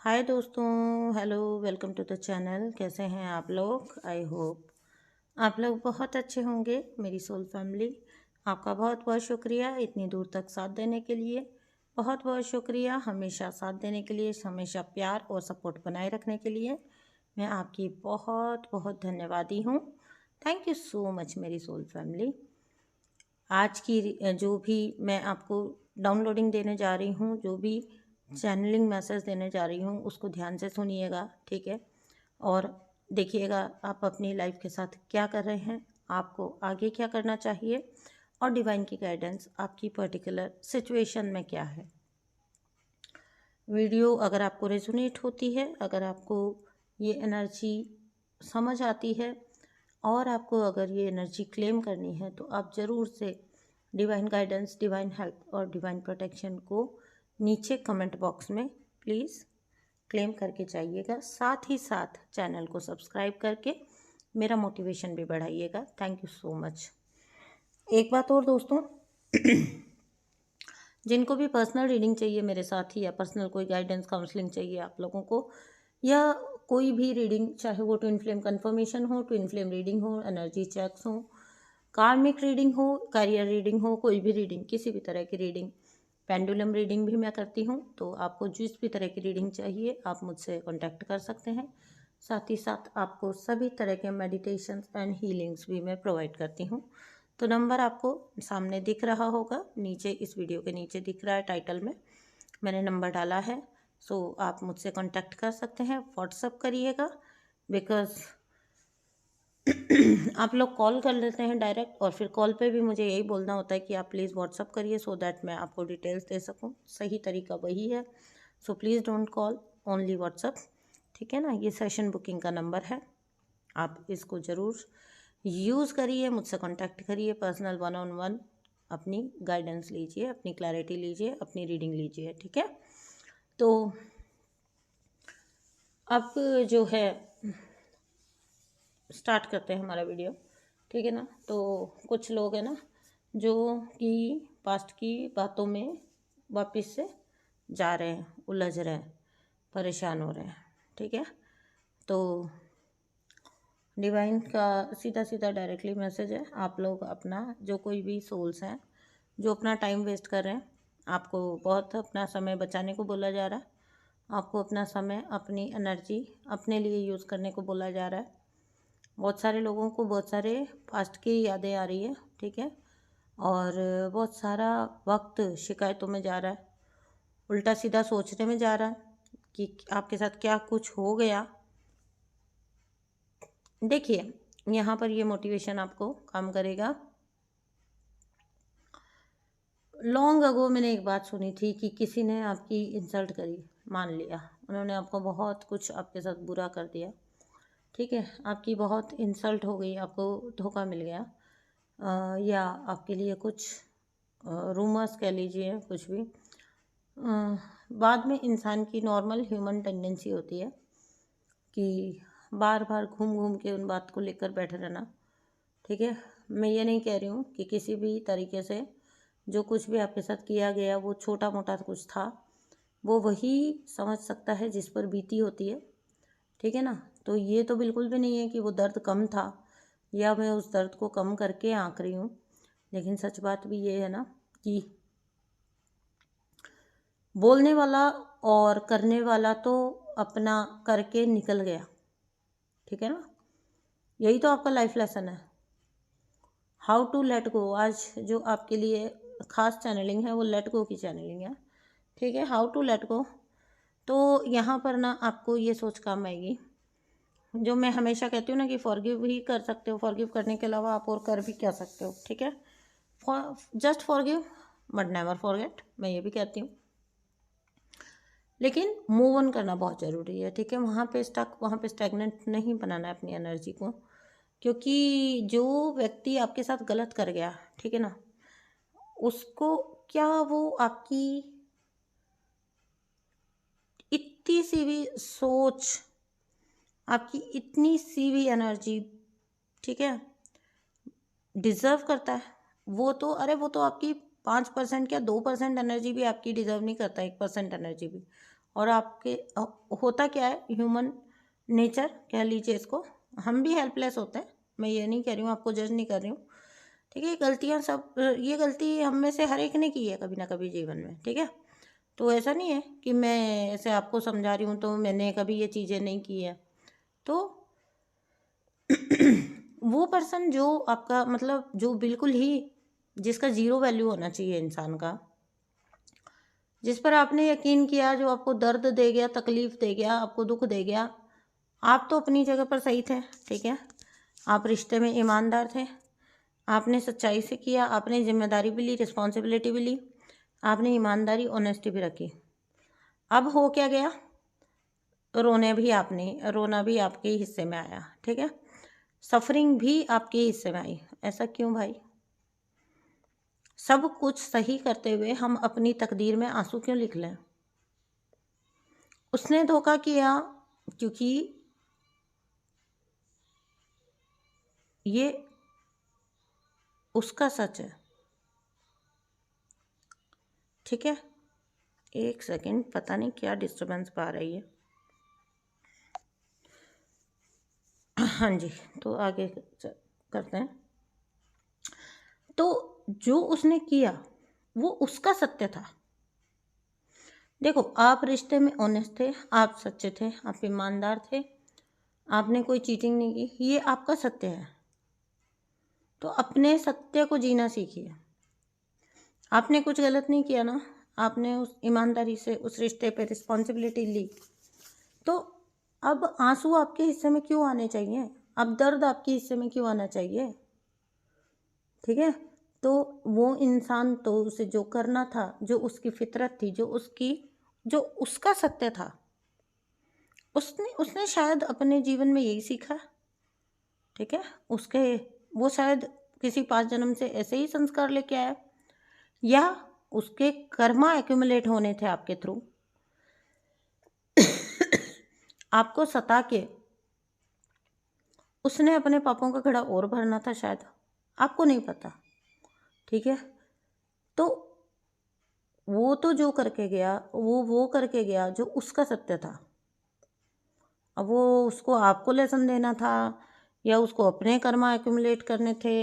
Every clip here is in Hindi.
हाय दोस्तों, hello, welcome to the channel. कैसे हैं आप लोग? आई होप आप लोग बहुत अच्छे होंगे। मेरी सोल फैमिली, आपका बहुत बहुत शुक्रिया इतनी दूर तक साथ देने के लिए। बहुत बहुत शुक्रिया हमेशा साथ देने के लिए, हमेशा प्यार और सपोर्ट बनाए रखने के लिए। मैं आपकी बहुत बहुत धन्यवादी हूँ। थैंक यू सो मच मेरी सोल फैमिली। आज की जो भी मैं आपको डाउनलोडिंग देने जा रही हूँ, जो भी चैनलिंग मैसेज देने जा रही हूँ, उसको ध्यान से सुनिएगा, ठीक है? और देखिएगा आप अपनी लाइफ के साथ क्या कर रहे हैं, आपको आगे क्या करना चाहिए, और डिवाइन की गाइडेंस आपकी पर्टिकुलर सिचुएशन में क्या है। वीडियो अगर आपको रेजोनेट होती है, अगर आपको ये एनर्जी समझ आती है और आपको अगर ये एनर्जी क्लेम करनी है, तो आप ज़रूर से डिवाइन गाइडेंस, डिवाइन हेल्प और डिवाइन प्रोटेक्शन को नीचे कमेंट बॉक्स में प्लीज़ क्लेम करके जाइएगा। साथ ही साथ चैनल को सब्सक्राइब करके मेरा मोटिवेशन भी बढ़ाइएगा। Thank you so much. एक बात और दोस्तों, जिनको भी पर्सनल रीडिंग चाहिए मेरे साथ ही, या पर्सनल कोई गाइडेंस काउंसलिंग चाहिए आप लोगों को, या कोई भी रीडिंग, चाहे वो ट्विन फ्लेम कंफर्मेशन हो, ट्विन फ्लेम रीडिंग हो, एनर्जी चेक्स हो, कार्मिक रीडिंग हो, करियर रीडिंग हो, कोई भी रीडिंग, किसी भी तरह की रीडिंग, पेंडुलम रीडिंग भी मैं करती हूँ। तो आपको जिस भी तरह की रीडिंग चाहिए आप मुझसे कॉन्टैक्ट कर सकते हैं। साथ ही साथ आपको सभी तरह के मेडिटेशंस एंड हीलिंग्स भी मैं प्रोवाइड करती हूँ। तो नंबर आपको सामने दिख रहा होगा, नीचे इस वीडियो के नीचे दिख रहा है, टाइटल में मैंने नंबर डाला है। सो आप मुझसे कांटेक्ट कर सकते हैं, व्हाट्सअप करिएगा, बिकॉज़ आप लोग कॉल कर लेते हैं डायरेक्ट, और फिर कॉल पे भी मुझे यही बोलना होता है कि आप प्लीज़ व्हाट्सअप करिए, सो दैट मैं आपको डिटेल्स दे सकूं। सही तरीका वही है। So please don't call, only WhatsApp, ठीक है ना? ये सेशन बुकिंग का नंबर है, आप इसको ज़रूर यूज़ करिए, मुझसे कांटेक्ट करिए, पर्सनल 1-on-1 अपनी गाइडेंस लीजिए, अपनी क्लैरिटी लीजिए, अपनी रीडिंग लीजिए, ठीक है? तो अब जो है स्टार्ट करते हैं हमारा वीडियो, ठीक है ना? तो कुछ लोग हैं ना जो कि पास्ट की बातों में वापस से जा रहे हैं, उलझ रहे हैं, परेशान हो रहे हैं, ठीक है? तो डिवाइन का सीधा सीधा डायरेक्टली मैसेज है, आप लोग अपना, जो कोई भी सोल्स हैं जो अपना टाइम वेस्ट कर रहे हैं, आपको बहुत अपना समय बचाने को बोला जा रहा है, आपको अपना समय, अपनी एनर्जी अपने लिए यूज़ करने को बोला जा रहा है। बहुत सारे लोगों को बहुत सारे पास्ट की यादें आ रही है, ठीक है? और बहुत सारा वक्त शिकायतों में जा रहा है, उल्टा सीधा सोचने में जा रहा है कि आपके साथ क्या कुछ हो गया। देखिए, यहाँ पर ये मोटिवेशन आपको काम करेगा। लॉन्ग अगो मैंने एक बात सुनी थी कि किसी ने आपकी इंसल्ट करी, मान लिया उन्होंने आपको बहुत कुछ आपके साथ बुरा कर दिया, ठीक है? आपकी बहुत इंसल्ट हो गई, आपको धोखा मिल गया, या आपके लिए कुछ रूमर्स कह लीजिए, कुछ भी। बाद में इंसान की नॉर्मल ह्यूमन टेंडेंसी होती है कि बार बार घूम घूम के उन बात को लेकर बैठे रहना, ठीक है? मैं ये नहीं कह रही हूँ कि किसी भी तरीके से जो कुछ भी आपके साथ किया गया वो छोटा मोटा कुछ था, वो वही समझ सकता है जिस पर बीती होती है, ठीक है ना? तो ये तो बिल्कुल भी नहीं है कि वो दर्द कम था या मैं उस दर्द को कम करके आंक रही हूँ, लेकिन सच बात भी ये है ना कि बोलने वाला और करने वाला तो अपना करके निकल गया, ठीक है ना? यही तो आपका लाइफ लेसन है, हाउ टू लेट गो। आज जो आपके लिए खास चैनलिंग है वो लेट गो की चैनलिंग है, ठीक है? How to let go. तो यहाँ पर ना आपको ये सोच काम आएगी, जो मैं हमेशा कहती हूँ ना कि फॉरगिव ही कर सकते हो, फॉरगिव करने के अलावा आप और कर भी क्या सकते हो, ठीक है? Just forgive but never forget, मैं ये भी कहती हूँ। लेकिन मूव ऑन करना बहुत ज़रूरी है, ठीक है? वहाँ पे स्टैग्नेंट नहीं बनाना है अपनी एनर्जी को, क्योंकि जो व्यक्ति आपके साथ गलत कर गया, ठीक है ना, उसको क्या वो आपकी इतनी सी भी सोच, आपकी इतनी सी भी एनर्जी, ठीक है, डिज़र्व करता है? वो तो, अरे वो तो आपकी 5% क्या 2% एनर्जी भी आपकी डिज़र्व नहीं करता, 1% एनर्जी भी। और आपके होता क्या है, ह्यूमन नेचर कह लीजिए इसको, हम भी हेल्पलेस होते हैं, मैं ये नहीं कह रही हूँ, आपको जज नहीं कर रही हूँ, ठीक है। गलतियाँ सब, ये गलती हम में से हर एक ने की है कभी ना कभी जीवन में, ठीक है। तो ऐसा नहीं है कि मैं ऐसे आपको समझा रही हूँ तो मैंने कभी ये चीज़ें नहीं की है। तो वो पर्सन जो आपका मतलब जो बिल्कुल ही जिसका ज़ीरो वैल्यू होना चाहिए इंसान का, जिस पर आपने यकीन किया, जो आपको दर्द दे गया, तकलीफ़ दे गया, आपको दुख दे गया, आप तो अपनी जगह पर सही थे, ठीक है। आप रिश्ते में ईमानदार थे, आपने सच्चाई से किया, आपने जिम्मेदारी भी ली, रिस्पॉन्सिबिलिटी भी ली, आपने ईमानदारी ऑनेस्टी भी रखी। अब हो क्या गया, रोना भी आपके ही हिस्से में आया, ठीक है। सफरिंग भी आपके ही हिस्से में आई। ऐसा क्यों भाई? सब कुछ सही करते हुए हम अपनी तकदीर में आंसू क्यों लिख लें? उसने धोखा किया क्योंकि ये उसका सच है, ठीक है। एक सेकंड, पता नहीं क्या डिस्टरबेंस पा रही है। हाँ जी, तो आगे करते हैं। तो जो उसने किया वो उसका सत्य था। देखो, आप रिश्ते में ऑनेस्ट थे, आप सच्चे थे, आप ईमानदार थे, आपने कोई चीटिंग नहीं की, ये आपका सत्य है। तो अपने सत्य को जीना सीखिए। आपने कुछ गलत नहीं किया ना, आपने उस ईमानदारी से उस रिश्ते पे रिस्पॉन्सिबिलिटी ली, तो अब आंसू आपके हिस्से में क्यों आने चाहिए? अब दर्द आपके हिस्से में क्यों आना चाहिए? ठीक है। तो वो इंसान तो उसे जो करना था, जो उसकी फितरत थी, जो उसका सत्य था, उसने शायद अपने जीवन में यही सीखा, ठीक है। वो शायद किसी 5 जन्म से ऐसे ही संस्कार लेके आया, या उसके कर्मा एक्यूमुलेट होने थे आपके थ्रू, आपको सता के उसने अपने पापों का घड़ा और भरना था शायद, आपको नहीं पता, ठीक है। तो वो तो जो करके गया, वो करके गया जो उसका सत्य था। अब वो उसको आपको लेसन देना था, या उसको अपने कर्मा एक्यूमुलेट करने थे,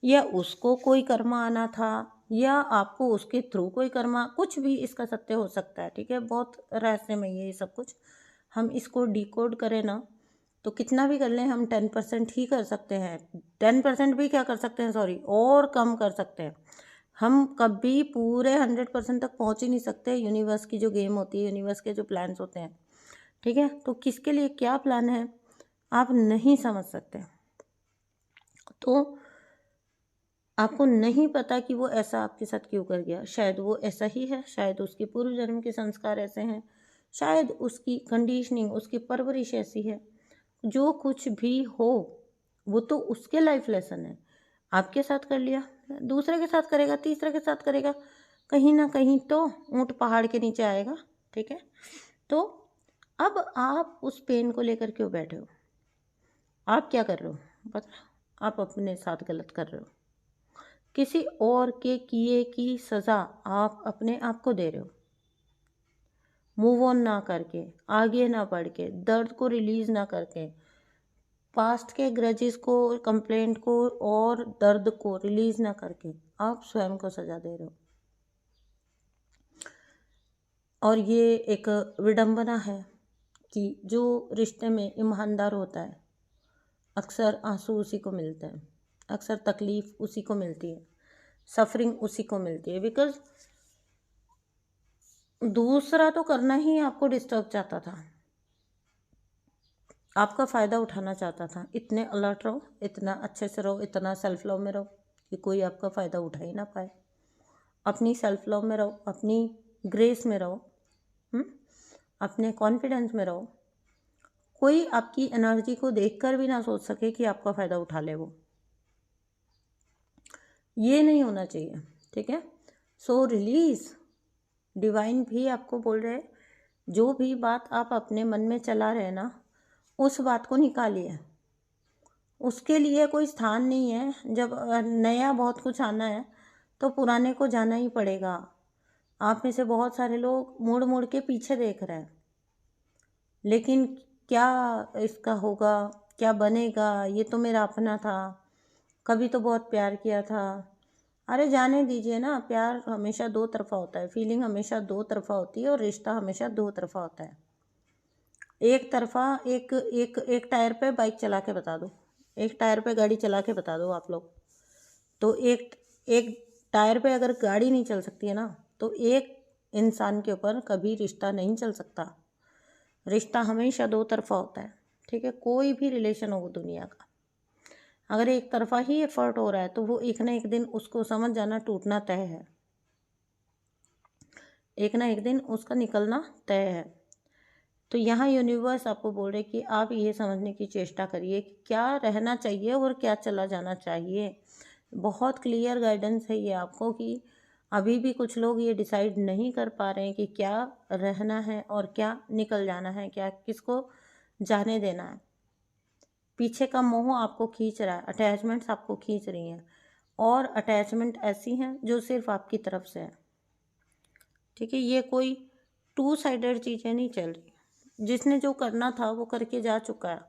या उसको कोई कर्मा आना था, या आपको उसके थ्रू कोई कर्मा, कुछ भी इसका सत्य हो सकता है, ठीक है। बहुत रहस्यमय है ये सब कुछ। हम इसको डिकोड करें ना तो कितना भी कर लें, हम 10% ही कर सकते हैं। 10% भी क्या कर सकते हैं, सॉरी, और कम कर सकते हैं। हम कभी पूरे 100% तक पहुंच ही नहीं सकते। यूनिवर्स की जो गेम होती है, यूनिवर्स के जो प्लान्स होते हैं, ठीक है, तो किसके लिए क्या प्लान है आप नहीं समझ सकते। तो आपको नहीं पता कि वो ऐसा आपके साथ क्यों कर गया। शायद वो ऐसा ही है, शायद उसके पूर्व जन्म के संस्कार ऐसे हैं, शायद उसकी कंडीशनिंग, उसकी परवरिश ऐसी है। जो कुछ भी हो वो तो उसके लाइफ लेसन है। आपके साथ कर लिया, दूसरे के साथ करेगा, तीसरे के साथ करेगा, कहीं ना कहीं तो ऊंट पहाड़ के नीचे आएगा, ठीक है। तो अब आप उस पेन को लेकर क्यों बैठे हो? आप क्या कर रहे हो पता? आप अपने साथ गलत कर रहे हो। किसी और के किए की सज़ा आप अपने आप को दे रहे हो। मूव ऑन ना करके, आगे ना बढ़ के, दर्द को रिलीज़ ना करके, पास्ट के ग्रजेस को, कंप्लेंट को और दर्द को रिलीज़ ना करके आप स्वयं को सज़ा दे रहे हो। और ये एक विडंबना है कि जो रिश्ते में ईमानदार होता है, अक्सर आंसू उसी को मिलते हैं, अक्सर तकलीफ़ उसी को मिलती है, सफरिंग उसी को मिलती है। बिकॉज दूसरा तो करना ही आपको डिस्टर्ब चाहता था, आपका फ़ायदा उठाना चाहता था। इतने अलर्ट रहो, इतना अच्छे से रहो, इतना सेल्फ लव में रहो कि कोई आपका फ़ायदा उठा ही ना पाए। अपनी सेल्फ लव में रहो, अपनी ग्रेस में रहो, अपने कॉन्फिडेंस में रहो। कोई आपकी एनर्जी को देखकर भी ना सोच सके कि आपका फ़ायदा उठा ले वो, ये नहीं होना चाहिए, ठीक है। सो रिलीज़। डिवाइन भी आपको बोल रहे, जो भी बात आप अपने मन में चला रहे ना, उस बात को निकालिए। उसके लिए कोई स्थान नहीं है। जब नया बहुत कुछ आना है तो पुराने को जाना ही पड़ेगा। आप में से बहुत सारे लोग मुड़ मुड़ के पीछे देख रहे हैं, लेकिन क्या इसका होगा, क्या बनेगा, ये तो मेरा अपना था, कभी तो बहुत प्यार किया था। अरे जाने दीजिए ना, प्यार हमेशा दो तरफा होता है, फीलिंग हमेशा दो तरफा होती है और रिश्ता हमेशा दो तरफा होता है। एक तरफा एक एक एक टायर पे बाइक चला के बता दो, एक टायर पे गाड़ी चला के बता दो आप लोग, तो एक एक टायर पे अगर गाड़ी नहीं चल सकती है ना, तो एक इंसान के ऊपर कभी रिश्ता नहीं चल सकता। रिश्ता हमेशा दो तरफा होता है, ठीक है। कोई भी रिलेशन हो दुनिया का, अगर एक तरफा ही एफर्ट हो रहा है तो वो एक ना एक दिन उसको समझ जाना टूटना तय है, एक ना एक दिन उसका निकलना तय है। तो यहाँ यूनिवर्स आपको बोल रहे कि आप ये समझने की चेष्टा करिए कि क्या रहना चाहिए और क्या चला जाना चाहिए। बहुत क्लियर गाइडेंस है ये आपको कि अभी भी कुछ लोग ये डिसाइड नहीं कर पा रहे हैं कि क्या रहना है और क्या निकल जाना है, क्या किसको जाने देना है। पीछे का मोह आपको खींच रहा है, अटैचमेंट्स आपको खींच रही हैं, और अटैचमेंट ऐसी हैं जो सिर्फ आपकी तरफ से है, ठीक है। ये कोई टू साइडेड चीज़ें नहीं चल रही। जिसने जो करना था वो करके जा चुका है,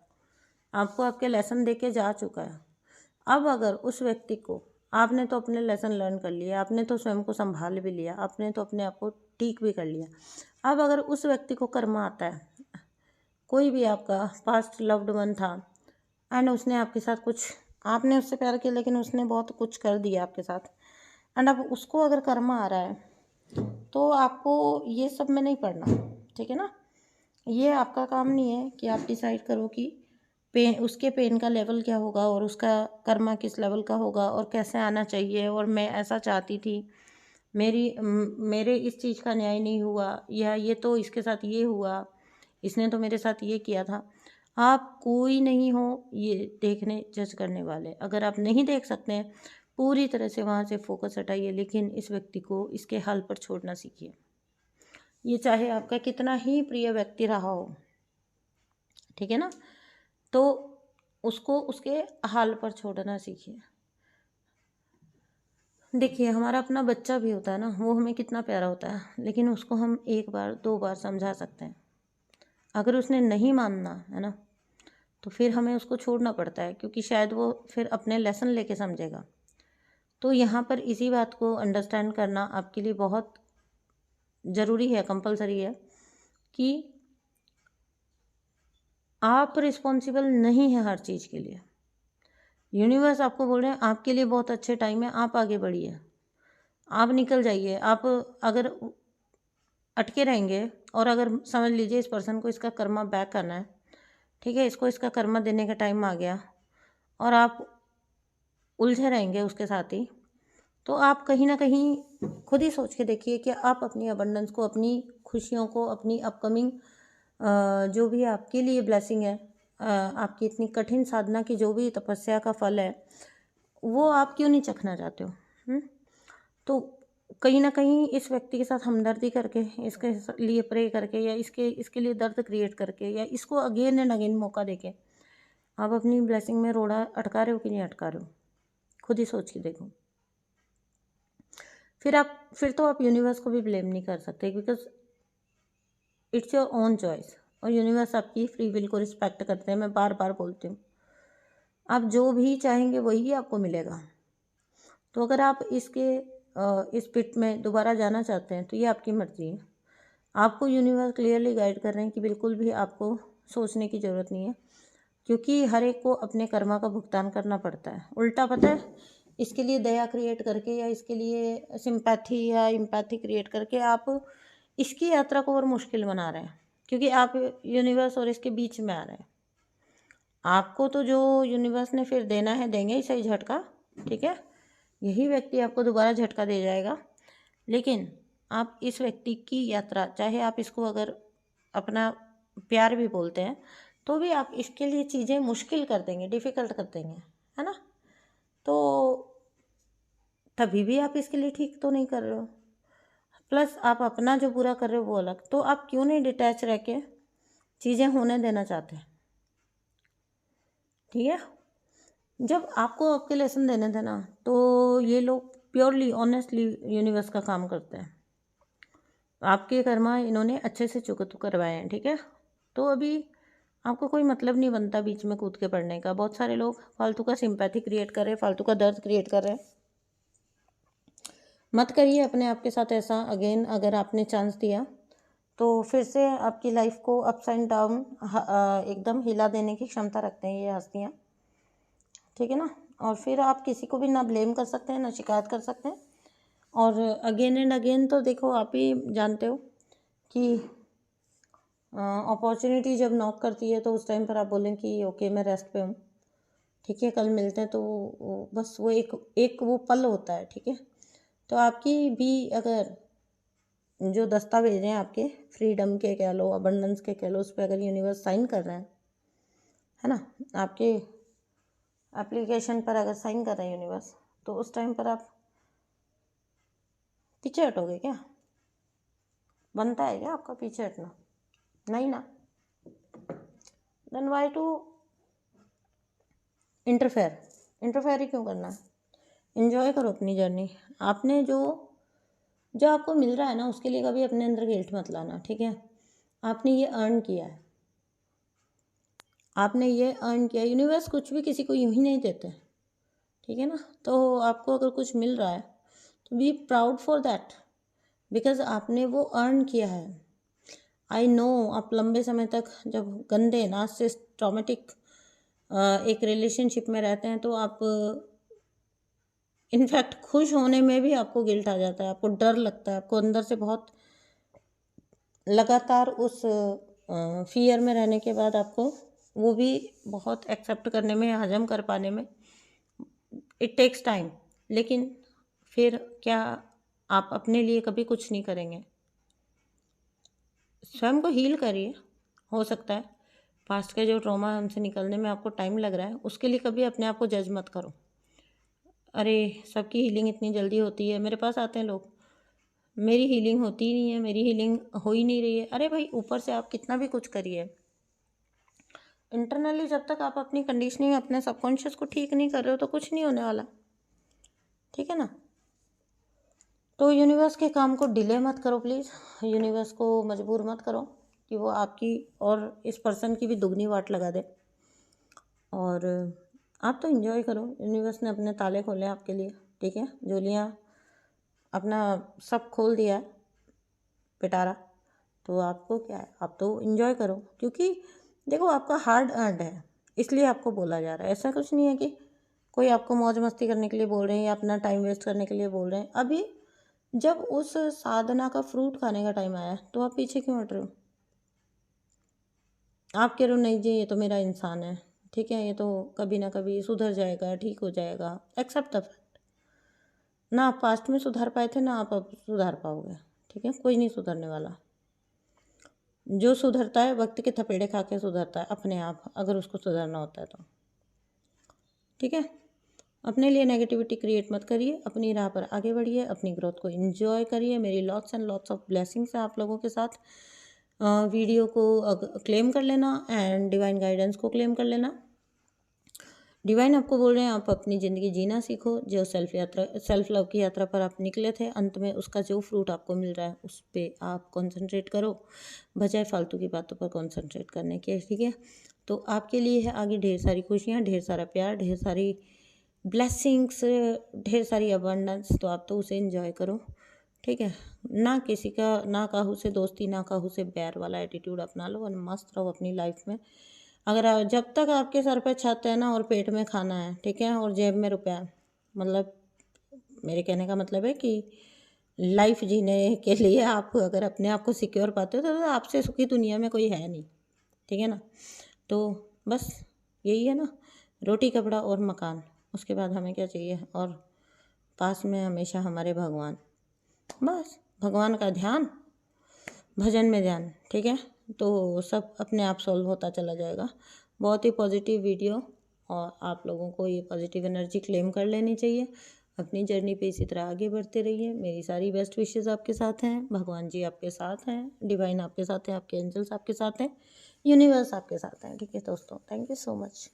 आपको आपके लेसन दे के जा चुका है। अब अगर उस व्यक्ति को, आपने तो अपने लेसन लर्न कर लिया, आपने तो स्वयं को संभाल भी लिया, आपने तो अपने आप को ठीक भी कर लिया। अब अगर उस व्यक्ति को कर्म आता है, कोई भी आपका पास्ट लव्ड वन था एंड उसने आपके साथ कुछ, आपने उससे प्यार किया लेकिन उसने बहुत कुछ कर दिया आपके साथ, एंड अब उसको अगर कर्म आ रहा है, तो आपको ये सब में नहीं पड़ना, ठीक है ना। ये आपका काम नहीं है कि आप डिसाइड करो कि पेन, उसके पेन का लेवल क्या होगा और उसका कर्मा किस लेवल का होगा और कैसे आना चाहिए, और मैं ऐसा चाहती थी, मेरे इस चीज़ का न्याय नहीं हुआ, या ये तो इसके साथ ये हुआ, इसने तो मेरे साथ ये किया था। आप कोई नहीं हो ये देखने जज करने वाले। अगर आप नहीं देख सकते हैं, पूरी तरह से वहाँ से फोकस हटाइए, लेकिन इस व्यक्ति को इसके हाल पर छोड़ना सीखिए। ये चाहे आपका कितना ही प्रिय व्यक्ति रहा हो, ठीक है ना, तो उसको उसके हाल पर छोड़ना सीखिए। देखिए, हमारा अपना बच्चा भी होता है ना, वो हमें कितना प्यारा होता है, लेकिन उसको हम एक बार दो बार समझा सकते हैं। अगर उसने नहीं मानना है ना, तो फिर हमें उसको छोड़ना पड़ता है, क्योंकि शायद वो फिर अपने लेसन लेके समझेगा। तो यहाँ पर इसी बात को अंडरस्टैंड करना आपके लिए बहुत ज़रूरी है, कंपलसरी है, कि आप रिस्पॉन्सिबल नहीं हैं हर चीज़ के लिए। यूनिवर्स आपको बोल रहे हैं आपके लिए बहुत अच्छे टाइम है, आप आगे बढ़िए, आप निकल जाइए। आप अगर अटके रहेंगे, और अगर समझ लीजिए इस पर्सन को इसका कर्मा बैक करना है, ठीक है, इसको इसका कर्मा देने का टाइम आ गया, और आप उलझे रहेंगे उसके साथ ही, तो आप कहीं ना कहीं खुद ही सोच के देखिए कि आप अपनी अबंडेंस को, अपनी खुशियों को, अपनी अपकमिंग जो भी आपके लिए ब्लेसिंग है, आपकी इतनी कठिन साधना की जो भी तपस्या का फल है, वो आप क्यों नहीं चखना चाहते हो? तो कहीं ना कहीं इस व्यक्ति के साथ हमदर्दी करके, इसके लिए प्रे करके, या इसके लिए दर्द क्रिएट करके, या इसको अगेन एंड अगेन मौका देके आप अपनी ब्लेसिंग में रोड़ा अटका रहे हो कि नहीं अटका रहे हो? खुद ही सोच के देखो। फिर तो आप यूनिवर्स को भी ब्लेम नहीं कर सकते, because it's your own choice, और यूनिवर्स आपकी फ्री विल को रिस्पेक्ट करते हैं। मैं बार बार बोलती हूँ, आप जो भी चाहेंगे वही आपको मिलेगा। तो अगर आप इस पिट में दोबारा जाना चाहते हैं, तो ये आपकी मर्ज़ी है। आपको यूनिवर्स क्लियरली गाइड कर रहे हैं कि बिल्कुल भी आपको सोचने की ज़रूरत नहीं है, क्योंकि हर एक को अपने कर्मा का भुगतान करना पड़ता है। उल्टा पता है, इसके लिए दया क्रिएट करके, या इसके लिए सिंपैथी या इम्पैथी क्रिएट करके आप इसकी यात्रा को और मुश्किल बना रहे हैं, क्योंकि आप यूनिवर्स और इसके बीच में आ रहे हैं। आपको तो जो यूनिवर्स ने फिर देना है देंगे ही सही झटका, ठीक है, यही व्यक्ति आपको दोबारा झटका दे जाएगा। लेकिन आप इस व्यक्ति की यात्रा, चाहे आप इसको अगर अपना प्यार भी बोलते हैं, तो भी आप इसके लिए चीज़ें मुश्किल कर देंगे, डिफ़िकल्ट कर देंगे, है ना। तो तभी भी आप इसके लिए ठीक तो नहीं कर रहे हो, प्लस आप अपना जो बुरा कर रहे हो वो अलग। तो आप क्यों नहीं डिटैच रह के चीज़ें होने देना चाहते हैं? ठीक है, जब आपको आपके लेसन देने थे ना, तो ये लोग प्योरली ऑनेस्टली यूनिवर्स का काम करते हैं। आपके कर्मा इन्होंने अच्छे से चुकत करवाए हैं, ठीक है। तो अभी आपको कोई मतलब नहीं बनता बीच में कूद के पड़ने का। बहुत सारे लोग फालतू का सिंपैथी क्रिएट कर रहे हैं, फालतू का दर्द क्रिएट कर रहे हैं। मत करिए अपने आप के साथ ऐसा अगेन। अगर आपने चांस दिया तो फिर से आपकी लाइफ को अप्स एंड डाउन एकदम हिला देने की क्षमता रखते हैं ये हस्तियाँ, ठीक है ना। और फिर आप किसी को भी ना ब्लेम कर सकते हैं, ना शिकायत कर सकते हैं। और अगेन एंड अगेन तो देखो, आप ही जानते हो कि अपॉर्चुनिटी जब नॉक करती है तो उस टाइम पर आप बोलें कि ओके मैं रेस्ट पे हूँ, ठीक है, कल मिलते हैं। तो बस वो एक वो पल होता है, ठीक है। तो आपकी भी अगर जो दस्तावेज हैं आपके फ्रीडम के कह लो, अबंडेंस के कह लो, उस पर अगर यूनिवर्स साइन कर रहे हैं, है ना, आपके एप्लीकेशन पर अगर साइन कर रहे हैं यूनिवर्स, तो उस टाइम पर आप पीछे हटोगे क्या? बनता है क्या आपका पीछे हटना? नहीं ना। देन वाई टू इंटरफेयर ही क्यों करना है? एंजॉय करो अपनी जर्नी। आपने जो आपको मिल रहा है ना, उसके लिए कभी अपने अंदर गिल्ट मत लाना, ठीक है। आपने ये अर्न किया है, आपने ये अर्न किया। यूनिवर्स कुछ भी किसी को यूं ही नहीं देते, ठीक है ना। तो आपको अगर कुछ मिल रहा है तो be proud for that, because आपने वो अर्न किया है। आई नो आप लंबे समय तक जब गंदे नार्सिसिस्ट ट्रॉमेटिक एक रिलेशनशिप में रहते हैं तो आप इनफैक्ट खुश होने में भी आपको गिल्ट आ जाता है, आपको डर लगता है, आपको अंदर से बहुत लगातार उस फियर में रहने के बाद आपको वो भी बहुत एक्सेप्ट करने में, हजम कर पाने में इट टेक्स टाइम। लेकिन फिर क्या आप अपने लिए कभी कुछ नहीं करेंगे? स्वयं को हील करिए। हो सकता है पास्ट के जो ट्रॉमा है उनसे निकलने में आपको टाइम लग रहा है, उसके लिए कभी अपने आप को जज मत करो। अरे सबकी हीलिंग इतनी जल्दी होती है, मेरे पास आते हैं लोग, मेरी हीलिंग होती ही नहीं है, मेरी हीलिंग हो ही नहीं रही है। अरे भाई, ऊपर से आप कितना भी कुछ करिए, इंटरनली जब तक आप अपनी कंडीशनिंग, अपने सबकॉन्शियस को ठीक नहीं कर रहे हो तो कुछ नहीं होने वाला, ठीक है ना। तो यूनिवर्स के काम को डिले मत करो प्लीज़। यूनिवर्स को मजबूर मत करो कि वो आपकी और इस पर्सन की भी दुगनी वाट लगा दे। और आप तो एंजॉय करो। यूनिवर्स ने अपने ताले खोले आपके लिए, ठीक है, जोलियाँ अपना सब खोल दिया है पिटारा। तो आपको क्या है, आप तो एंजॉय करो, क्योंकि देखो आपका हार्ड अर्नड है, इसलिए आपको बोला जा रहा है। ऐसा कुछ नहीं है कि कोई आपको मौज मस्ती करने के लिए बोल रहे हैं या अपना टाइम वेस्ट करने के लिए बोल रहे हैं। अभी जब उस साधना का फ्रूट खाने का टाइम आया तो आप पीछे क्यों हट रहे हो? आप कह रहे हो नहीं जी ये तो मेरा इंसान है, ठीक है, ये तो कभी ना कभी सुधर जाएगा, ठीक हो जाएगा। एक्सेप्ट द फैक्ट, ना आप पास्ट में सुधार पाए थे, ना आप अब सुधार पाओगे, ठीक है। कोई नहीं सुधरने वाला। जो सुधरता है वक्त के थपेड़े खा के सुधरता है अपने आप, अगर उसको सुधरना होता है तो, ठीक है। अपने लिए नेगेटिविटी क्रिएट मत करिए, अपनी राह पर आगे बढ़िए, अपनी ग्रोथ को एंजॉय करिए। मेरी lots and lots of blessings हैं आप लोगों के साथ। वीडियो को क्लेम कर लेना एंड डिवाइन गाइडेंस को क्लेम कर लेना। डिवाइन आपको बोल रहे हैं आप अपनी ज़िंदगी जीना सीखो। जो सेल्फ लव की यात्रा पर आप निकले थे, अंत में उसका जो फ्रूट आपको मिल रहा है उस पर आप कंसंट्रेट करो, बजाय फालतू की बातों पर कंसंट्रेट करने के, ठीक है। तो आपके लिए है आगे ढेर सारी खुशियाँ, ढेर सारा प्यार, ढेर सारी ब्लेसिंग्स, ढेर सारी अबंडेंस। तो आप तो उसे एंजॉय करो, ठीक है। ना किसी का, ना काहू से दोस्ती, ना काहू से बैर वाला एटीट्यूड अपना लो और मस्त रहो अपनी लाइफ में। अगर जब तक आपके सर पे छत है ना और पेट में खाना है, ठीक है, और जेब में रुपया है, मतलब मेरे कहने का मतलब है कि लाइफ जीने के लिए आप अगर अपने आप को सिक्योर पाते हो तो आपसे सुखी दुनिया में कोई है नहीं, ठीक है ना। तो बस यही है ना, रोटी कपड़ा और मकान, उसके बाद हमें क्या चाहिए? और पास में हमेशा हमारे भगवान, बस भगवान का ध्यान, भजन में ध्यान, ठीक है। तो सब अपने आप सॉल्व होता चला जाएगा। बहुत ही पॉजिटिव वीडियो, और आप लोगों को ये पॉजिटिव एनर्जी क्लेम कर लेनी चाहिए। अपनी जर्नी पे इसी तरह आगे बढ़ते रहिए। मेरी सारी बेस्ट विशेज़ आपके साथ हैं, भगवान जी आपके साथ हैं, डिवाइन आपके साथ हैं, आपके एंजल्स आपके साथ हैं, यूनिवर्स आपके साथ हैं, ठीक है दोस्तों। Thank you so much.